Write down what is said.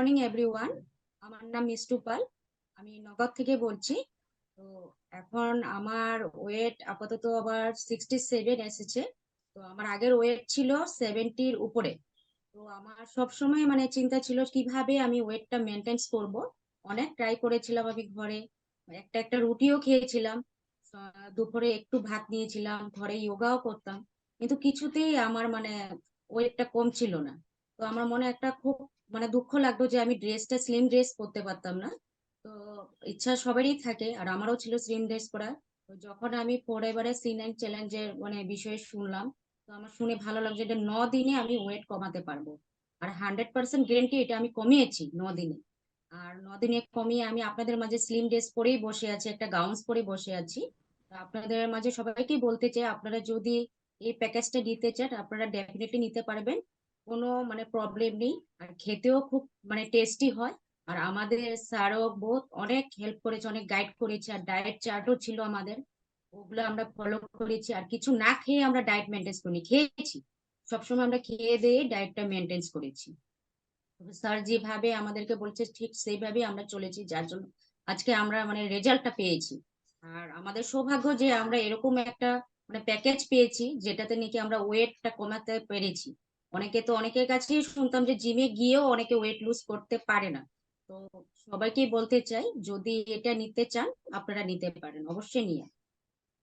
Morning everyone. আমার নাম মিষ্টু পাল। আমি নগর থেকে বলছি। তো এখন আমার ওয়েট আপাতত আবার 67 এসেছে। তো আমার আগের ওয়েট ছিল 70-র উপরে। তো আমার সব সময় মানে চিন্তা ছিল কিভাবে আমি ওয়েটটা মেনটেন করব। অনেক ট্রাই করেছিলাম আমি ঘরে। একটা একটা রুটিও খেয়েছিলাম। দুপুরে একটু ভাত নিয়েছিলাম, ঘরে যোগাও করতাম। কিন্তু কিছুতেই আমার মানে ওয়েটটা কম ছিল না। তো আমার মনে একটা খুব মানে দুঃখ লাগতো যে আমি স্লিম ড্রেস পরতে পারতাম না। তো ইচ্ছা সবারই থাকে, আর আমারও ছিল স্লিম ড্রেস পরার। তো যখন আমি পরে এবারে C9 চ্যালেঞ্জের মানে বিষয়ে শুনলাম, তো আমার শুনে ভালো লাগছে যে 9 দিনে আমি ওয়েট কমাতে পারবো। আর 100% গ্যারেন্টি, এটা আমি কমিয়েছি 9 দিনে। আর 9 দিনে কমিয়ে আমি আপনাদের মাঝে স্লিম ড্রেস পরেই বসে আছি, একটা গাউন পরে বসে আছি। তো আপনাদের মাঝে সবাইকে বলতে চাই, আপনারা যদি এই প্যাকেজটা নিতে চান আপনারা ডেফিনেটলি নিতে পারবেন। কোনো মানে প্রবলেম নেই। আর খেতেও খুব মানে টেস্টি হয়। আর আমাদের স্যারও বহুত অনেক হেল্প করেছে, অনেক গাইড করেছে, আর ডায়েট চার্টও ছিল আমাদের। ওগুলো আমরা ফলো করেছি, আর কিছু না খেয়ে আমরা ডায়েট মেনটেন করিনি, খেয়েছি। সবসময় আমরা খেয়ে দিয়ে ডায়েটটা মেনটেন করেছি। স্যার যেভাবে আমাদেরকে বলছে ঠিক সেইভাবে আমরা চলেছি, যার জন্য আজকে আমরা মানে রেজাল্টটা পেয়েছি। আর আমাদের সৌভাগ্য যে আমরা এরকম একটা মানে প্যাকেজ পেয়েছি যেটাতে নাকি আমরা ওয়েটটা কমাতে পেরেছি। অনেকে তো অনেকের কাছেই শুনতাম যে জিমে গিয়েও অনেকে ওয়েট লুজ করতে পারে না। তো সবাইকেই বলতে চাই, যদি এটা নিতে চান আপনারা নিতে পারেন, অবশ্যই নিয়ে